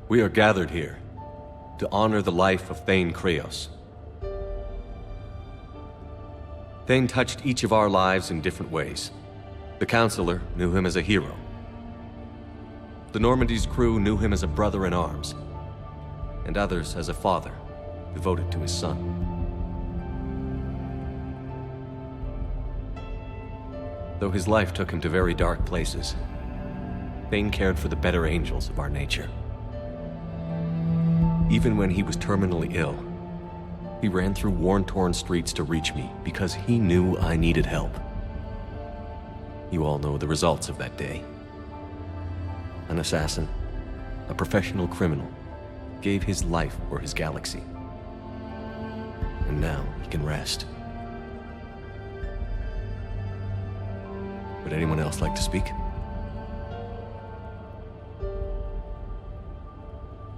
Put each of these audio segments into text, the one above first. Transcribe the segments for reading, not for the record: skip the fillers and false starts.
We are gathered here to honor the life of Thane Kreos. Thane touched each of our lives in different ways. The Counselor knew him as a hero. The Normandy's crew knew him as a brother in arms, and others as a father devoted to his son. Though his life took him to very dark places, Thane cared for the better angels of our nature. Even when he was terminally ill, he ran through worn-torn streets to reach me because he knew I needed help. You all know the results of that day. An assassin, a professional criminal, gave his life for his galaxy. And now he can rest. Would anyone else like to speak?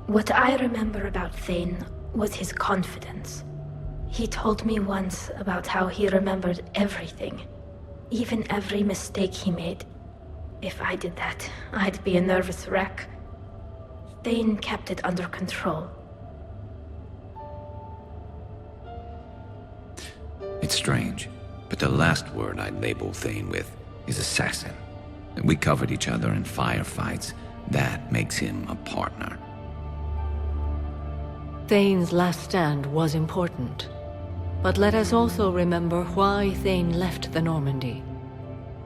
What I remember about Thane was his confidence. He told me once about how he remembered everything, even every mistake he made. If I did that, I'd be a nervous wreck. Thane kept it under control. It's strange, but the last word I'd label Thane with is assassin. We covered each other in firefights. That makes him a partner. Thane's last stand was important. But let us also remember why Thane left the Normandy.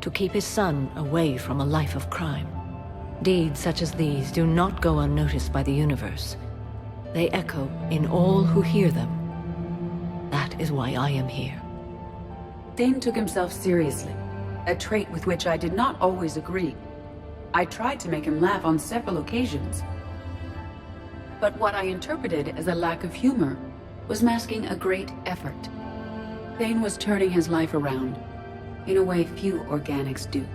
To keep his son away from a life of crime. Deeds such as these do not go unnoticed by the universe. They echo in all who hear them. That is why I am here. Thane took himself seriously, a trait with which I did not always agree. I tried to make him laugh on several occasions. But what I interpreted as a lack of humor was masking a great effort. Thane was turning his life around, in a way few organics do.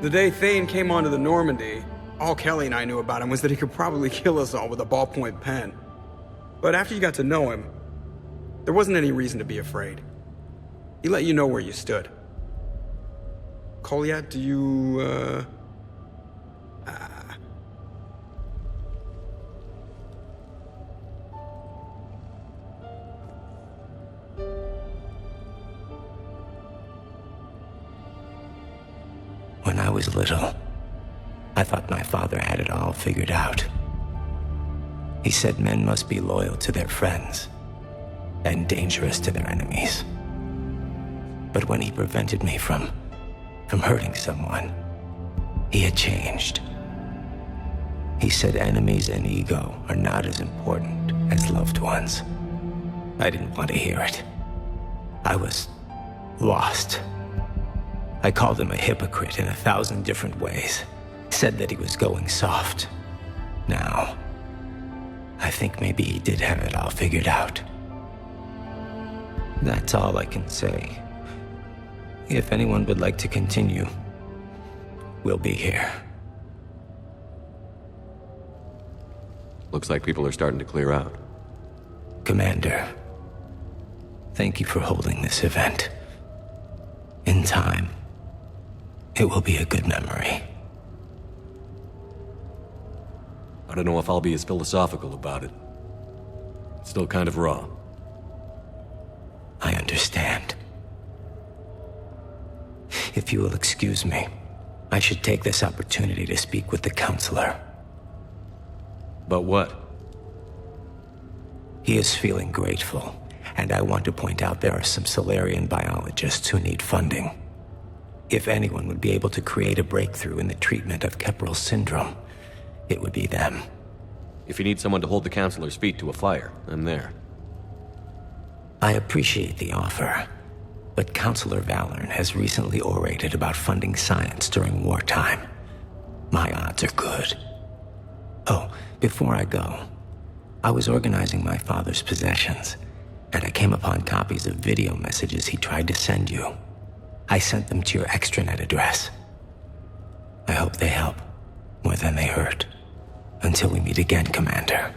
The day Thane came onto the Normandy, all Kelly and I knew about him was that he could probably kill us all with a ballpoint pen. But after you got to know him, there wasn't any reason to be afraid. He let you know where you stood. Kolyat, do you, When I was little, I thought my father had it all figured out. He said men must be loyal to their friends and dangerous to their enemies. But when he prevented me from hurting someone, he had changed. He said enemies and ego are not as important as loved ones. I didn't want to hear it. I was lost. I called him a hypocrite in 1,000 different ways. Said that he was going soft. Now, I think maybe he did have it all figured out. That's all I can say. If anyone would like to continue, we'll be here. Looks like people are starting to clear out. Commander, thank you for holding this event. In time, it will be a good memory. I don't know if I'll be as philosophical about it. It's still kind of raw. I understand. If you will excuse me, I should take this opportunity to speak with the Counselor. But what? He is feeling grateful, and I want to point out there are some Solarian biologists who need funding. If anyone would be able to create a breakthrough in the treatment of Keppel syndrome, it would be them. If you need someone to hold the Counselor's feet to a fire, I'm there. I appreciate the offer, but Counselor Valorn has recently orated about funding science during wartime. My odds are good. Oh, before I go, I was organizing my father's possessions, and I came upon copies of video messages he tried to send you. I sent them to your extranet address. I hope they help, more than they hurt. Until we meet again, Commander.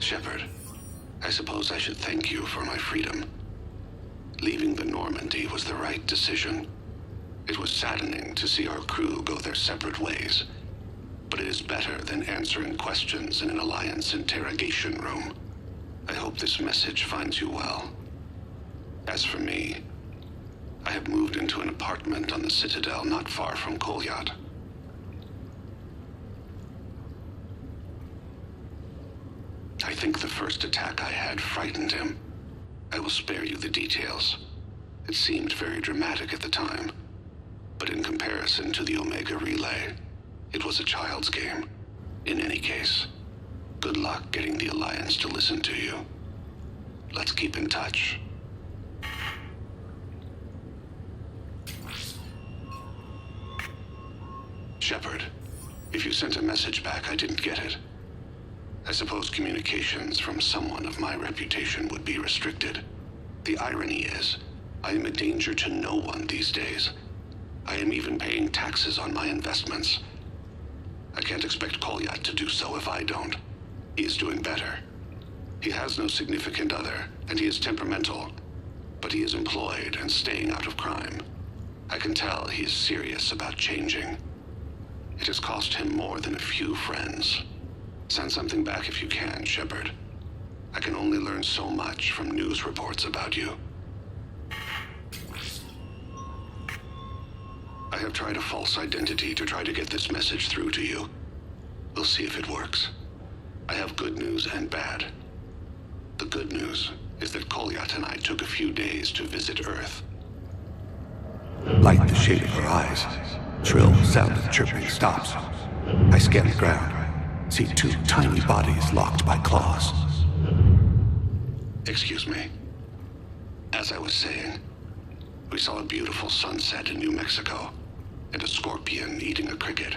Shepard, I suppose I should thank you for my freedom. Leaving the Normandy was the right decision. It was saddening to see our crew go their separate ways, but it is better than answering questions in an Alliance interrogation room. I hope this message finds you well. As for me, I have moved into an apartment on the Citadel not far from Kolyat. I think the first attack I had frightened him. I will spare you the details. It seemed very dramatic at the time, but in comparison to the Omega Relay, it was a child's game. In any case, good luck getting the Alliance to listen to you. Let's keep in touch. Shepard, if you sent a message back, I didn't get it. I suppose communications from someone of my reputation would be restricted. The irony is, I am a danger to no one these days. I am even paying taxes on my investments. I can't expect Kolyat to do so if I don't. He is doing better. He has no significant other, and he is temperamental, but he is employed and staying out of crime. I can tell he is serious about changing. It has cost him more than a few friends. Send something back if you can, Shepard. I can only learn so much from news reports about you. I have tried a false identity to try to get this message through to you. We'll see if it works. I have good news and bad. The good news is that Kolyat and I took a few days to visit Earth. Light the shade of her eyes. Shrill sound of chirping stops. I scan the ground. See two tiny bodies locked by claws. Excuse me. As I was saying, we saw a beautiful sunset in New Mexico, and a scorpion eating a cricket.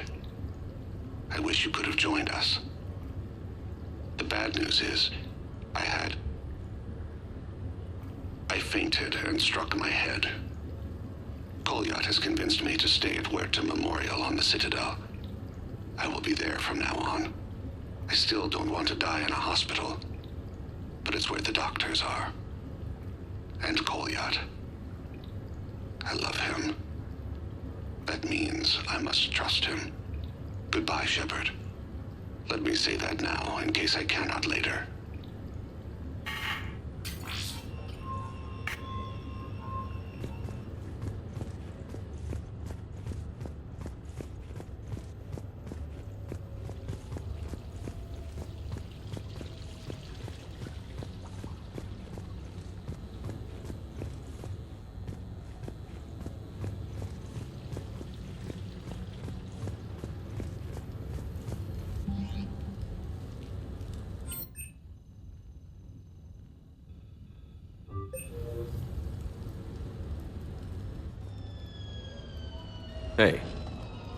I wish you could have joined us. The bad news is, I fainted and struck my head. Kolyat has convinced me to stay at Huerta Memorial on the Citadel. I will be there from now on. I still don't want to die in a hospital, but it's where the doctors are. And Kolyat. I love him. That means I must trust him. Goodbye, Shepard. Let me say that now, in case I cannot later. Hey,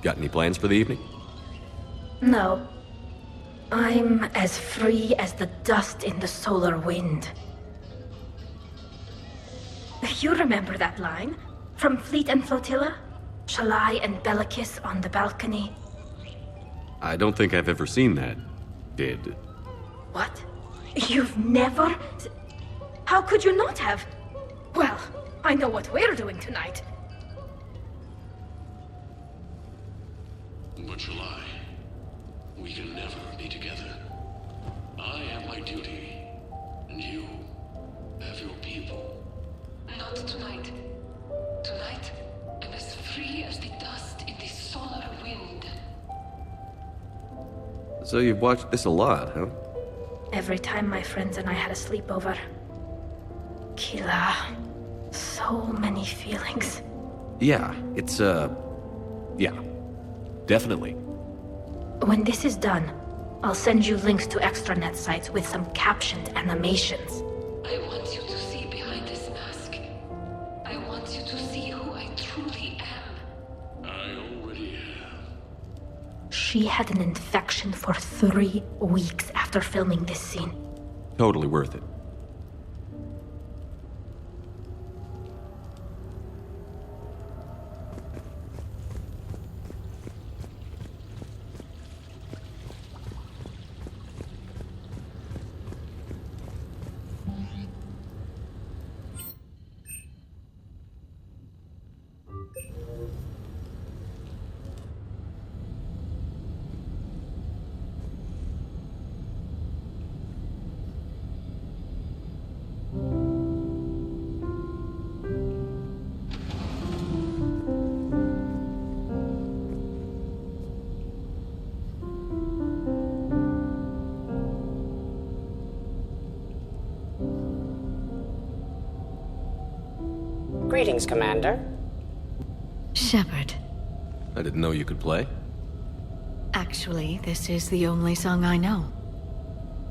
got any plans for the evening? No. I'm as free as the dust in the solar wind. You remember that line? From Fleet and Flotilla? Shalai and Bellicus on the balcony? I don't think I've ever seen that. Did... What? You've never... How could you not have? Well, I know what we're doing tonight. But Shalai, we can never be together. I have my duty, and you have your people. Not tonight. Tonight, I'm as free as the dust in the solar wind. So you've watched this a lot, huh? Every time my friends and I had a sleepover. Kila. So many feelings. Yeah, it's, yeah. Definitely. When this is done, I'll send you links to extranet sites with some captioned animations. I want you to see behind this mask. I want you to see who I truly am. I already have. She had an infection for 3 weeks after filming this scene. Totally worth it. Greetings, Commander. Shepard. I didn't know you could play. Actually, this is the only song I know.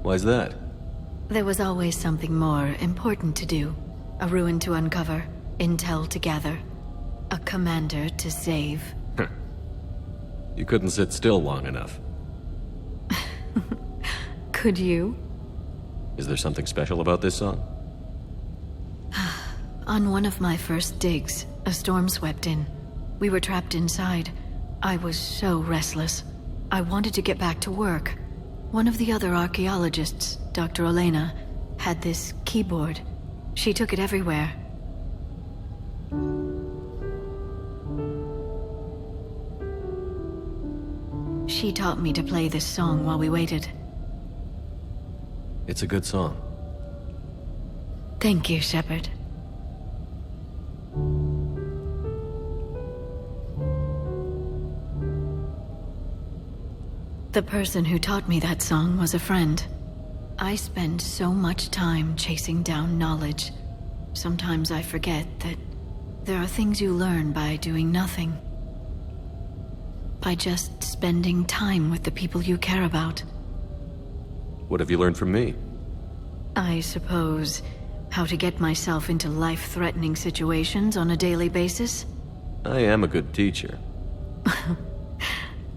Why's that? There was always something more important to do. A ruin to uncover, intel to gather, a commander to save. You couldn't sit still long enough. Could you? Is there something special about this song? On one of my first digs, a storm swept in. We were trapped inside. I was so restless. I wanted to get back to work. One of the other archaeologists, Dr. Elena, had this keyboard. She took it everywhere. She taught me to play this song while we waited. It's a good song. Thank you, Shepard. The person who taught me that song was a friend. I spend so much time chasing down knowledge. Sometimes I forget that there are things you learn by doing nothing. By just spending time with the people you care about. What have you learned from me? I suppose how to get myself into life-threatening situations on a daily basis. I am a good teacher.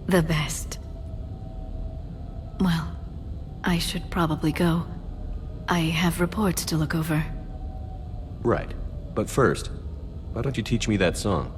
The best. Well, I should probably go. I have reports to look over. Right. But first, why don't you teach me that song?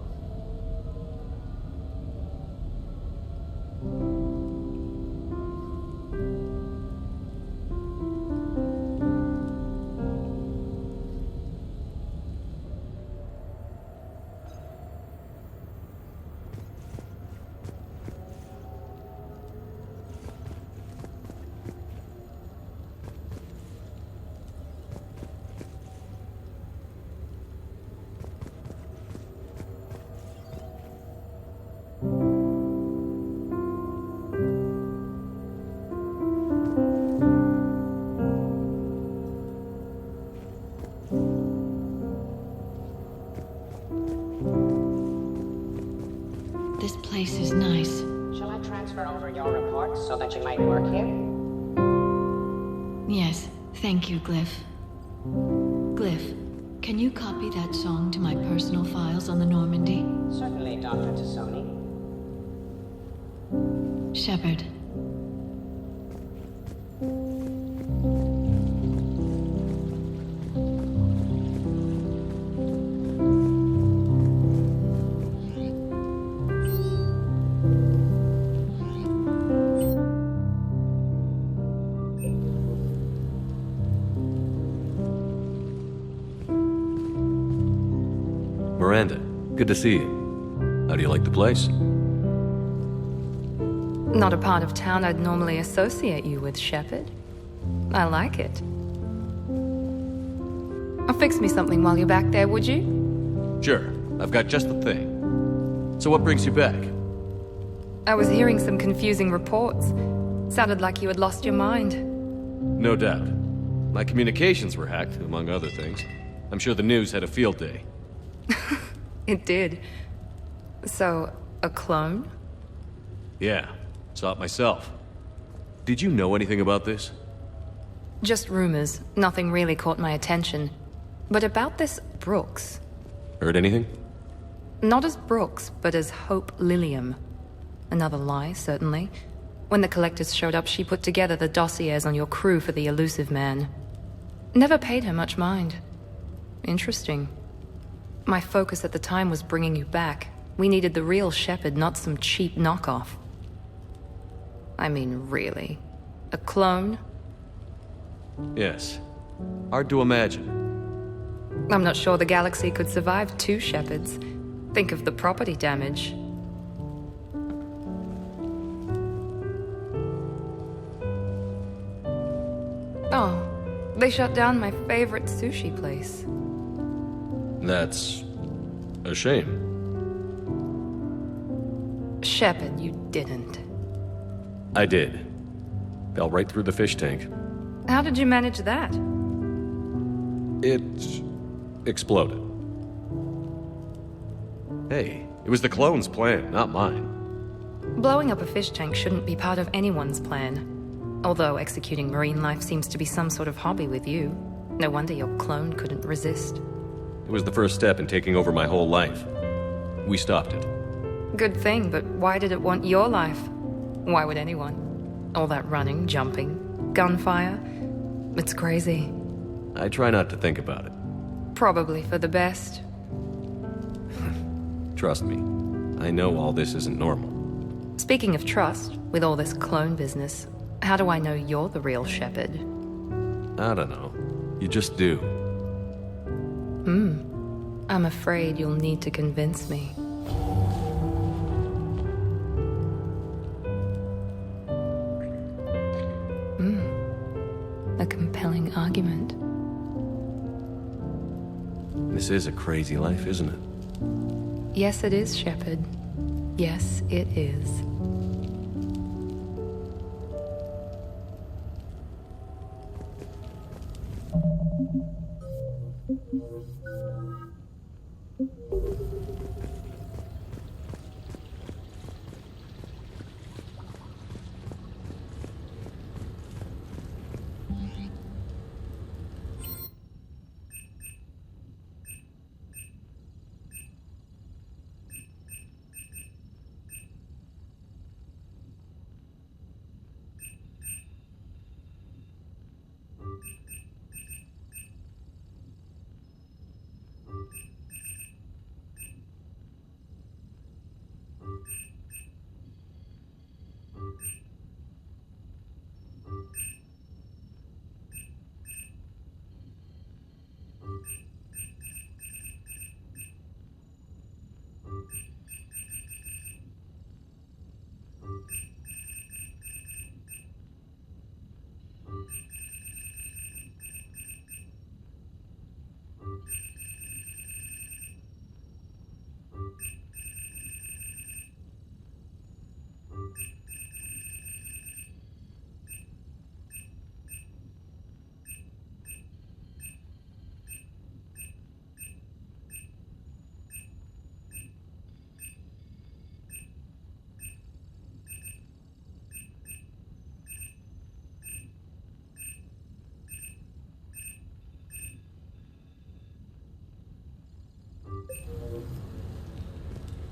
This place is nice. Shall I transfer over your report so that you might work here? Yes, thank you, Glyph. Glyph, can you copy that song to my personal files on the Normandy? Certainly, Dr. Tassoni. Shepard. Miranda, good to see you. How do you like the place? Not a part of town I'd normally associate you with, Shepard. I like it. Fix me something while you're back there, would you? Sure, I've got just the thing. So what brings you back? I was hearing some confusing reports. Sounded like you had lost your mind. No doubt. My communications were hacked, among other things. I'm sure the news had a field day. It did. So, a clone? Yeah, saw it myself. Did you know anything about this? Just rumors. Nothing really caught my attention. But about this Brooks. Heard anything? Not as Brooks, but as Hope Lilium. Another lie, certainly. When the collectors showed up, she put together the dossiers on your crew for the elusive man. Never paid her much mind. Interesting. My focus at the time was bringing you back. We needed the real Shepard, not some cheap knockoff. I mean, really? A clone? Yes. Hard to imagine. I'm not sure the galaxy could survive two Shepards. Think of the property damage. Oh, they shut down my favorite sushi place. That's a shame. Shepard, you didn't. I did. Fell right through the fish tank. How did you manage that? It exploded. Hey, it was the clone's plan, not mine. Blowing up a fish tank shouldn't be part of anyone's plan. Although executing marine life seems to be some sort of hobby with you. No wonder your clone couldn't resist. It was the first step in taking over my whole life. We stopped it. Good thing, but why did it want your life? Why would anyone? All that running, jumping, gunfire. It's crazy. I try not to think about it. Probably for the best. Trust me, I know all this isn't normal. Speaking of trust, with all this clone business, how do I know you're the real Shepard? I don't know. You just do. I'm afraid you'll need to convince me. A compelling argument. This is a crazy life, isn't it? Yes, it is, Shepard. Yes, it is.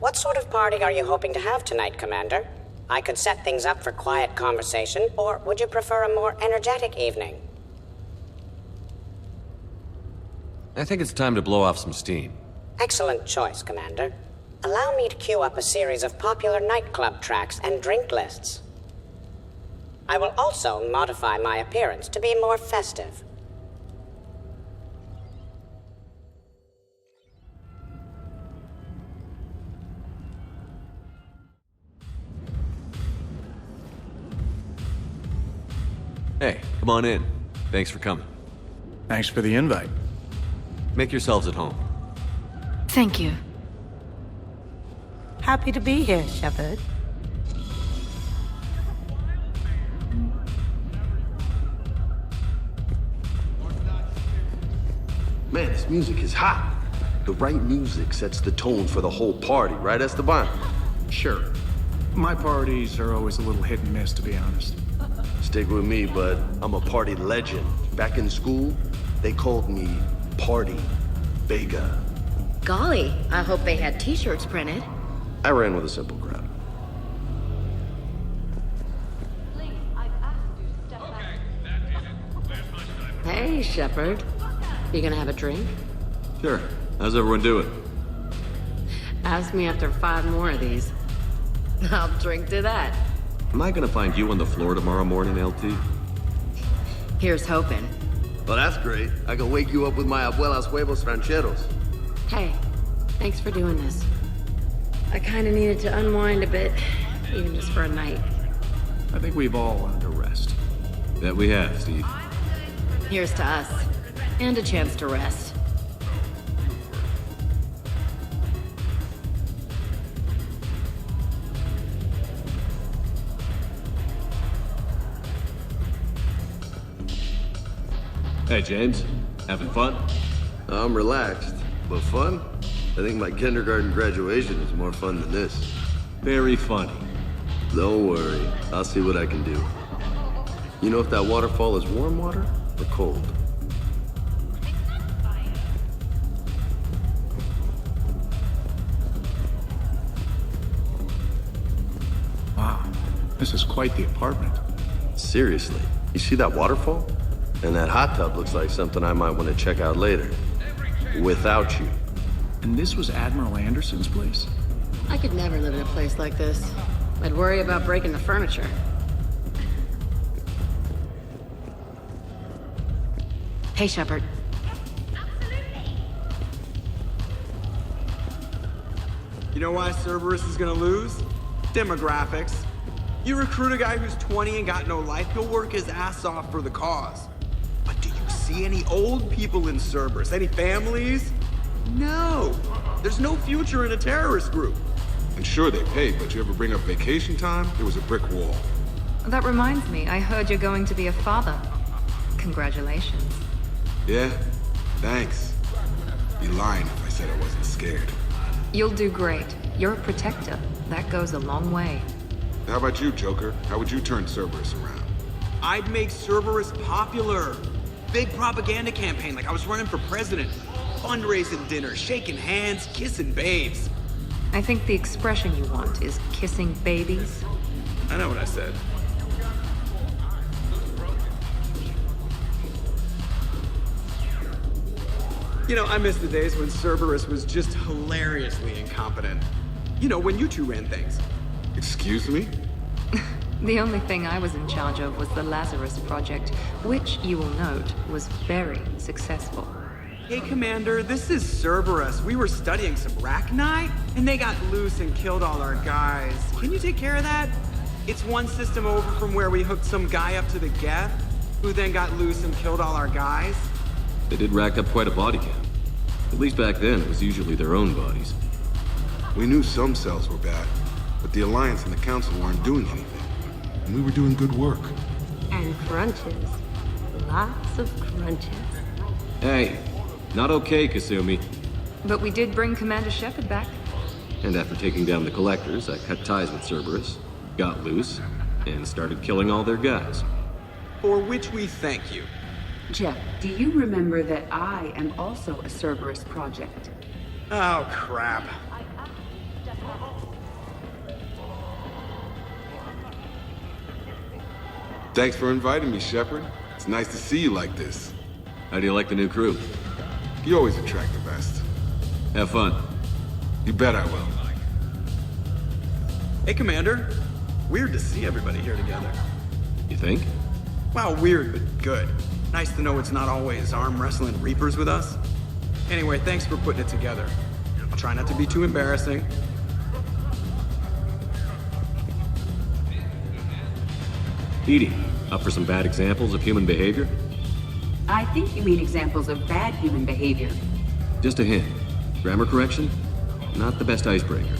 What sort of party are you hoping to have tonight, Commander? I could set things up for quiet conversation, or would you prefer a more energetic evening? I think it's time to blow off some steam. Excellent choice, Commander. Allow me to queue up a series of popular nightclub tracks and drink lists. I will also modify my appearance to be more festive. Hey, come on in. Thanks for coming. Thanks for the invite. Make yourselves at home. Thank you. Happy to be here, Shepard. Man, this music is hot. The right music sets the tone for the whole party, right, Esteban? Sure. My parties are always a little hit and miss, to be honest. Stick with me, bud. I'm a party legend. Back in school, they called me Party Vega. Golly, I hope they had t-shirts printed. I ran with a simple crowd. Hey, Shepard. You gonna have a drink? Sure. How's everyone doing? Ask me after 5 more of these. I'll drink to that. Am I gonna find you on the floor tomorrow morning, LT? Here's hoping. Well, that's great. I can wake you up with my abuela's huevos rancheros. Hey, thanks for doing this. I kinda needed to unwind a bit, even just for a night. I think we've all learned to rest. That we have, Steve. Here's to us. And a chance to rest. Hey, James. Having fun? I'm relaxed, but fun? I think my kindergarten graduation is more fun than this. Very funny. Don't worry, I'll see what I can do. You know if that waterfall is warm water or cold? Wow, this is quite the apartment. Seriously, you see that waterfall? And that hot tub looks like something I might want to check out later. Without you. And this was Admiral Anderson's place? I could never live in a place like this. I'd worry about breaking the furniture. Hey, Shepard. You know why Cerberus is gonna lose? Demographics. You recruit a guy who's 20 and got no life, he'll work his ass off for the cause. But do you see any old people in Cerberus? Any families? No. There's no future in a terrorist group. And sure, they pay, but you ever bring up vacation time, there was a brick wall. That reminds me, I heard you're going to be a father. Congratulations. Yeah? Thanks. Be lying if I said I wasn't scared. You'll do great. You're a protector. That goes a long way. How about you, Joker? How would you turn Cerberus around? I'd make Cerberus popular. Big propaganda campaign like I was running for president. Fundraising dinners, shaking hands, kissing babes. I think the expression you want is kissing babies. I know what I said. You know, I miss the days when Cerberus was just hilariously incompetent. You know, when you two ran things. Excuse me? The only thing I was in charge of was the Lazarus Project, which, you will note, was very successful. Hey, Commander, this is Cerberus. We were studying some Rachni, and they got loose and killed all our guys. Can you take care of that? It's one system over from where we hooked some guy up to the Geth, who then got loose and killed all our guys. They did rack up quite a body count. At least back then, it was usually their own bodies. We knew some cells were bad, but the Alliance and the Council weren't doing anything. And we were doing good work. And crunches. Lots of crunches. Hey, not okay, Kasumi. But we did bring Commander Shepard back. And after taking down the Collectors, I cut ties with Cerberus, got loose, and started killing all their guys. For which we thank you. Jeff, do you remember that I am also a Cerberus project? Oh, crap. Thanks for inviting me, Shepard. It's nice to see you like this. How do you like the new crew? You always attract the best. Have fun. You bet I will. Hey, Commander. Weird to see everybody here together. You think? Well, weird, but good. Nice to know it's not always arm wrestling Reapers with us. Anyway, thanks for putting it together. I'll try not to be too embarrassing. Edie, up for some bad examples of human behavior? I think you mean examples of bad human behavior. Just a hint. Grammar correction? Not the best icebreaker.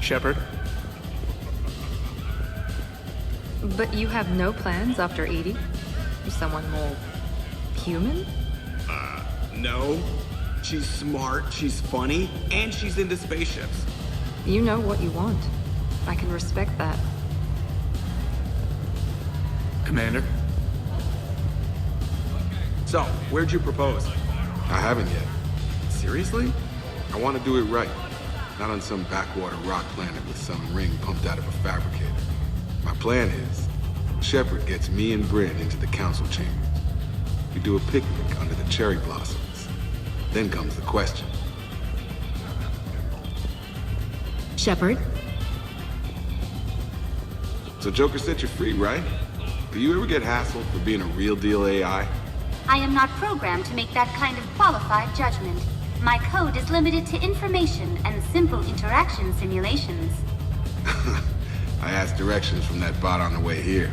Shepard? But you have no plans after Edie? Someone more human? No. She's smart, she's funny, and she's into spaceships. You know what you want. I can respect that. Commander? So, where'd you propose? I haven't yet. Seriously? I want to do it right. Not on some backwater rock planet with some ring pumped out of a fabricator. My plan is, Shepard gets me and Bryn into the council chambers. We do a picnic under the cherry blossoms. Then comes the question. Shepard? So Joker set you free, right? Do you ever get hassled for being a real deal AI? I am not programmed to make that kind of qualified judgment. My code is limited to information and simple interaction simulations. I asked directions from that bot on the way here.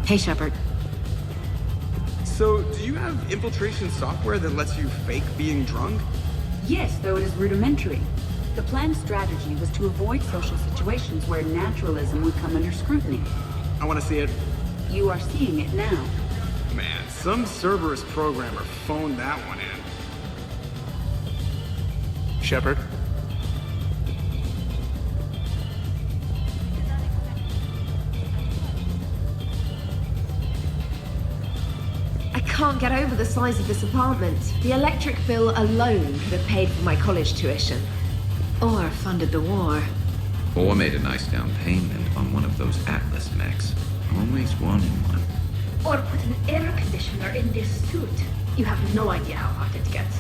Hey, Shepard. So, do you have infiltration software that lets you fake being drunk? Yes, though it is rudimentary. The planned strategy was to avoid social situations where naturalism would come under scrutiny. I want to see it. You are seeing it now. Man, some Cerberus programmer phoned that one in. Shepard? I can't get over the size of this apartment. The electric bill alone could have paid for my college tuition. Or funded the war. Or made a nice down payment on one of those Atlas mechs. Always wanted one. Or put an air conditioner in this suit. You have no idea how hot it gets.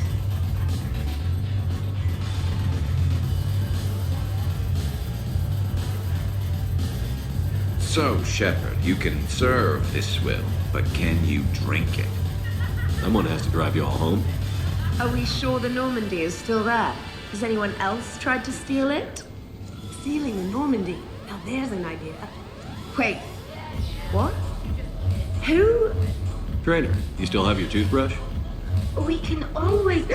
So, Shepard, you can serve this swill, but can you drink it? Someone has to drive you all home. Are we sure the Normandy is still there? Has anyone else tried to steal it? Stealing the Normandy. Now there's an idea. Wait. What? Who? Trainer, you still have your toothbrush? We can always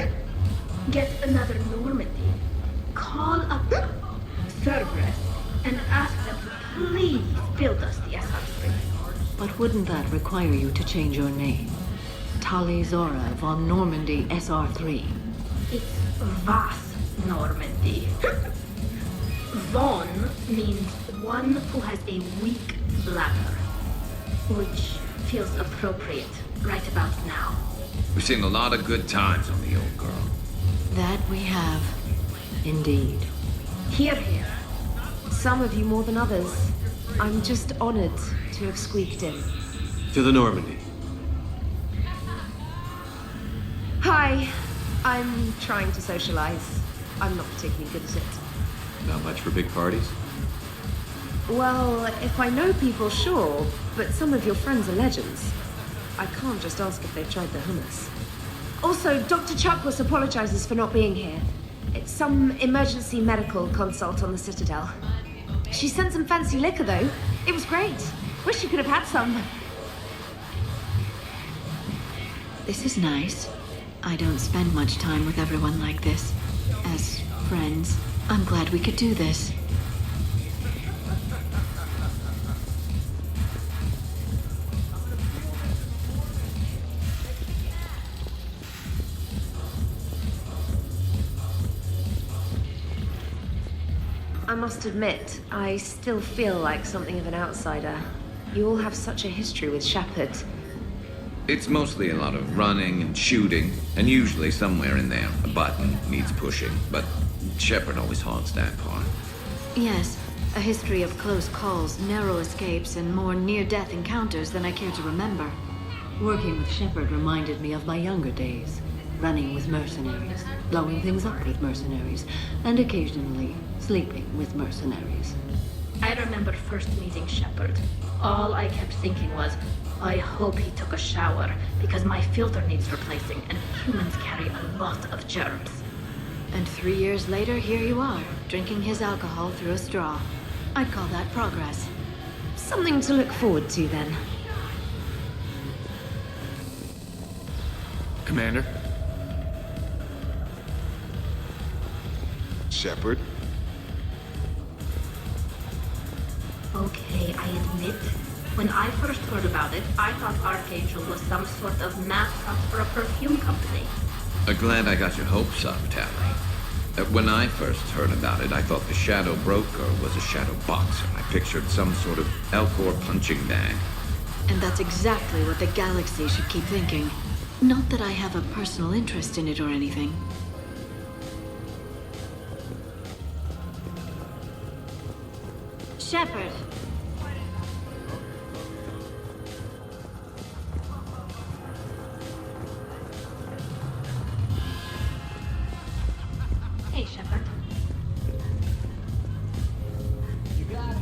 get another Normandy. Call up Cerberus and ask them to please build us the SR3. But wouldn't that require you to change your name? Tali Zora von Normandy SR3. It's Vas Normandy. Von means one who has a weak bladder, which feels appropriate right about now. We've seen a lot of good times on the old girl. That we have. Indeed. Here, here. Some of you more than others. I'm just honored to have squeaked in. To the Normandy. Hi. I'm trying to socialize. I'm not particularly good at it. Not much for big parties? Well, if I know people, sure. But some of your friends are legends. I can't just ask if they've tried the hummus. Also, Dr. Chuckwus apologizes for not being here. It's some emergency medical consult on the Citadel. She sent some fancy liquor, though. It was great. Wish you could have had some. This is nice. I don't spend much time with everyone like this. As friends, I'm glad we could do this. I must admit, I still feel like something of an outsider. You all have such a history with Shepard. It's mostly a lot of running and shooting, and usually somewhere in there a button needs pushing, but Shepard always haunts that part. Yes, a history of close calls, narrow escapes, and more near-death encounters than I care to remember. Working with Shepard reminded me of my younger days. Running with mercenaries, blowing things up with mercenaries, and occasionally sleeping with mercenaries. I remember first meeting Shepard. All I kept thinking was, I hope he took a shower, because my filter needs replacing, and humans carry a lot of germs. And 3 years later, here you are, drinking his alcohol through a straw. I'd call that progress. Something to look forward to, then. Commander? Shepard? Okay, I admit, when I first heard about it, I thought Archangel was some sort of mascot for a perfume company. Glad I got your hopes up, Tally. When I first heard about it, I thought the Shadow Broker was a shadow boxer. I pictured some sort of Elcor punching bag. And that's exactly what the galaxy should keep thinking. Not that I have a personal interest in it or anything. Shepard. Hey, Shepard. You got it.